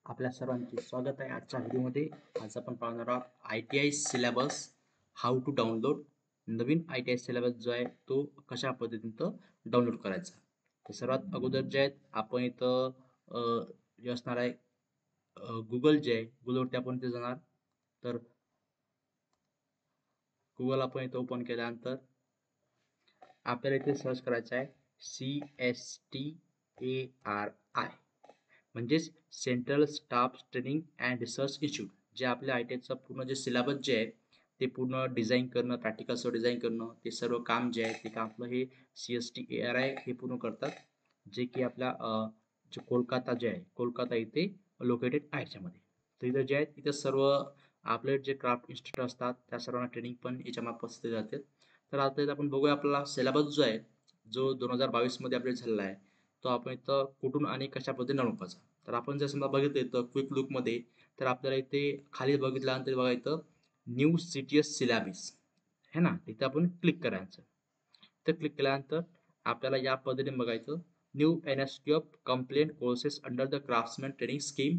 आपल्या सर्वांचे स्वागत आहे आजच्या व्हिडिओमध्ये. आज आपण पाहणार आहोत ITI syllabus how to download. नवीन ITI सिलेबस जो आहे तो कशा पद्धतीनं डाउनलोड करायचा. तर सर्वात अगोदर जे आहेत आपण इथं जे असणार आहे गुगल जे आहे गुगलवरती आपण इथे जाणार. तर गुगल आपण इथं ओपन केल्यानंतर आपल्याला इथे सर्च करायचं आहे CSTARI म्हणजेच central staff training and research institute. जे आपल्या ITIचं पूर्ण जे सिलेबस जे आहे ते पूर्ण डिझाईन करणं, प्रॅक्टिकल्सवर डिझाईन करणं, ते सर्व काम जे आहे ते काम आपलं हे CSTARI हे पूर्ण करतात. जे की आपल्या जे कोलकाता जे आहे कोलकाता इथे लोकेटेड आहे याच्यामध्ये. तर इथं जे आहे इथं सर्व आपले जे क्राफ्ट इन्स्टिट्यूट असतात त्या सर्वांना ट्रेनिंग पण याच्यामार्फत दिले जाते. तर आता इथं आपण बघूया आपला सिलेबस जो आहे जो 2022 मध्ये अपडेट झालेला आहे तो आपण इथं कुठून आणि कशा पद्धतीने डाउनलोड. तर आपण जर समजा बघितलं इथं क्विक लुकमध्ये तर आपल्याला इथे खाली बघितल्यानंतर बघा इथं न्यू CTS सिलेबस है ना, इथं आपण क्लिक करायचं. तर क्लिक केल्यानंतर आपल्याला या पद्धतीने बघायचं new NSQF complaint courses under the क्राफ्ट्समॅन training scheme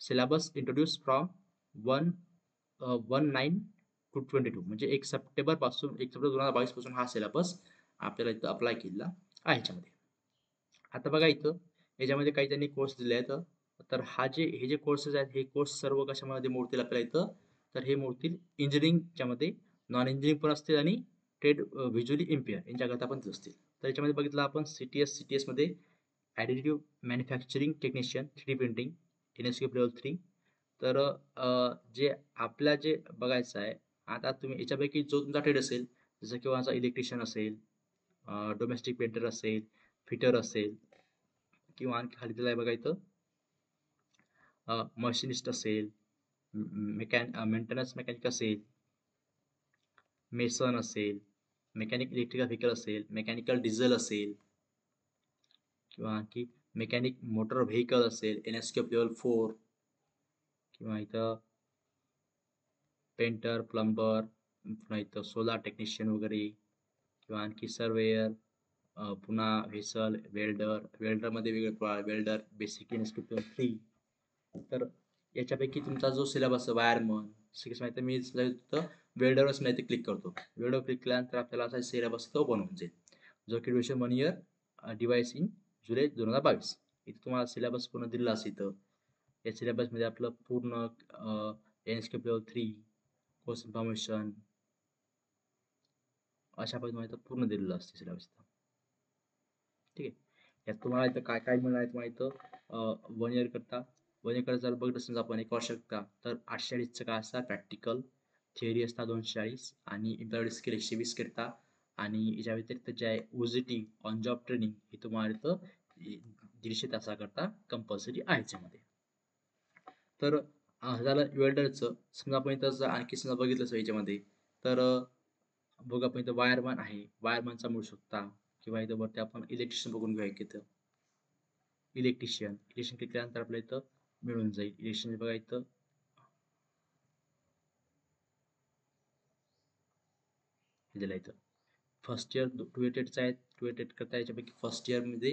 syllabus introduce from 1/9/22 म्हणजे 1 सप्टेंबर 2022 पासून हा सिलेबस आपल्याला इथं अप्लाय केलेला आहे याच्यामध्ये. आता बघा इथं याच्यामध्ये काही त्यांनी कोर्स दिले आहेत. तर हे जे कोर्सेस आहेत हे कोर्स सर्व कशामध्ये मोडतील आपल्याला इथं. तर हे मोडतील इंजिनिअरिंगच्या मध्ये, नॉन इंजिनिअरिंग पण असतील आणि ट्रेड व्हिज्युअली इम्पेअर यांच्याकरता पण असतील. तर याच्यामध्ये बघितलं आपण CTS मध्ये additive manufacturing technician 3D printing NSQF level 3. तर जे आपल्या जे बघायचं आहे आता तुम्ही याच्यापैकी जो तुमचा ट्रेड असेल जसं की माझा इलेक्ट्रिशियन असेल, डोमेस्टिक पेंटर असेल, फिटर असेल किंवा आणखी खाली दिलं आहे बघा इथं मशिनिस्ट असेल, मेंटेनन्स मेकॅनिक असेल, मेसन असेल, मेकॅनिक इलेक्ट्रिकल व्हेकल असेल, मेकॅनिकल डिझेल असेल किंवा आणखी मेकॅनिक मोटर व्हेकल असेल NSQF लेवल 4 किंवा इथं पेंटर, प्लंबर, पुन्हा इथं सोलार टेक्निशियन वगैरे किंवा आणखी सर्वेयर, पुन्हा व्हेसल, वेल्डरमध्ये वेगळे वेल्डर बेसिक NSQF लेवल 3. तर याच्यापैकी तुमचा जो सिलेबस वायरमन सिक्स माहिती मी तिथं वेल्डरच नाही ते क्लिक करतो. वेल्डर क्लिक केल्यानंतर आपल्याला असा सिलेबस तो बनवून जाईल जो की ड्युरेशन 1 इयर डिवाइस इन जुलै 2022. इथं तुम्हाला सिलेबस पूर्ण दिलेला असेल. इथं या सिलेबसमध्ये आपलं पूर्ण NSQF लेवल 3 कोर्स इन्फॉर्मेशन अशा पद्धतीने पूर्ण दिलेलं असते सिलेबस. ठीक आहे. यात तुम्हाला इथं काय काय मिळणार आहे तुम्हाला इथं 1 इयर करता 1 इयर जर बघितलं समजा आपण 1 वर्ष करता तर 840चं काय असतात प्रॅक्टिकल, थिअरी असतात 240 आणि एम्प्लॉयड स्किल 120 करता आणि याच्या व्यतिरिक्त जे आहे OJT ऑन जॉब ट्रेनिंग हे तुम्हाला इथं 150 तासाकरता कंपल्सरी आहे याच्यामध्ये. तर झालं वेल्डरचं. समजा आपण इथं आणखी समजा बघितलं याच्यामध्ये तर बघा आपण इथं वायरमॅन आहे, वायरमॅनचा मिळू शकता किंवा इथं वरती आपण इलेक्ट्रिशियन बघून घेऊया की इथं इलेक्ट्रिशियन क्लिक केल्यानंतर आपल्या इथं मिळून जाईल. इलेक्ट्रिशियन बघा इथं दिलं इथं फर्स्ट इयर 288चा आहे. 288 करता याच्यापैकी फर्स्ट इयरमध्ये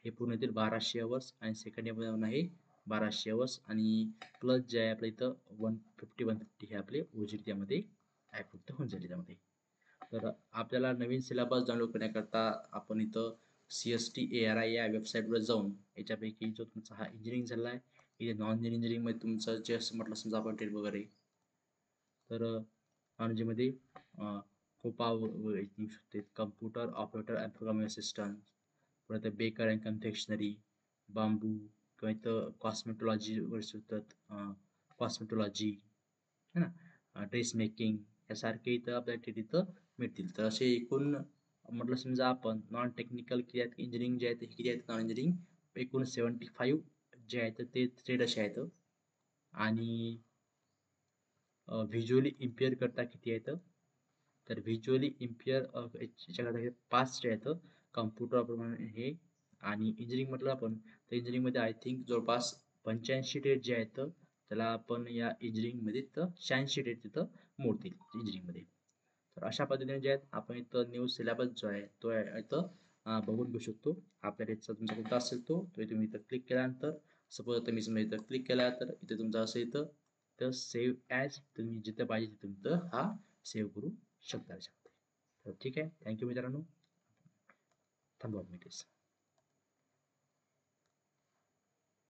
हे पूर्ण येतील 1200 अवर्स आणि सेकंड इयरमध्ये आहे 1200 अवर्स आणि प्लस जे आहे आपल्या इथं 150 हे आपले OJT यामध्ये ॲप्रूव्ह होऊन जाईल त्यामध्ये. तर आपल्याला नवीन सिलेबस डाउनलोड करण्याकरता आपण इथं CSTARI या वेबसाईटवर जाऊन याच्यापैकी जो तुमचा हा इंजिनिअरिंग झाला आहे इथे नॉन इंजिनिअरिंगमध्ये तुमचं जे असं म्हटलं समजा आपण ट्रेड वगैरे तर नॉन इंजिनिअरिंगमध्ये कोपा येऊ शकते, computer operator and programming assistant, परत बेकर अँड कन्फेक्शनरी, बांबू किंवा इथं कॉस्मेटॉलॉजी वगैरे सुद्धा कॉस्मेटॉलॉजी है ना, ड्रेस मेकिंग यासारखे इथं आपल्याला तिथं मिळतील. तर असे एकूण म्हटलं समजा आपण नॉन टेक्निकल किती आहेत इंजिनिअरिंग जे आहे ते किती आहेत नॉन इंजिनिअरिंग एकूण 75 जे आहेत ते ट्रेड असे आहेत आणि व्हिज्युअली इम्पेअर करता किती आहेत तर व्हिज्युअली इम्पेअर याच्याकडे 5 जे आहेत कम्प्युटर हे आणि इंजिनिअरिंग म्हटलं आपण तर इंजिनिअरिंगमध्ये आय थिंक जवळपास 85 डेट जे आहेत त्याला आपण या इंजिनिअरिंगमध्ये तर 86 डेट तिथं मोडतील इंजिनिअरिंगमध्ये. तर अशा पद्धतीने जे आहेत आपण इथं न्यू सिलेबस जो आहे तो इथं बघून घेऊ शकतो. आपल्या डेटचा तुमचा कोणता असेल तो तुम्ही इथं क्लिक केल्यानंतर सपोज आता मी समजा इथं क्लिक केला तर इथे तुमचं असं येतं, तर सेव्ह ॲज तुम्ही जिथं पाहिजे तिथं तुमचं हा सेव्ह करू शकता. तर ठीक आहे, थँक्यू मित्रांनो. थांबवा मी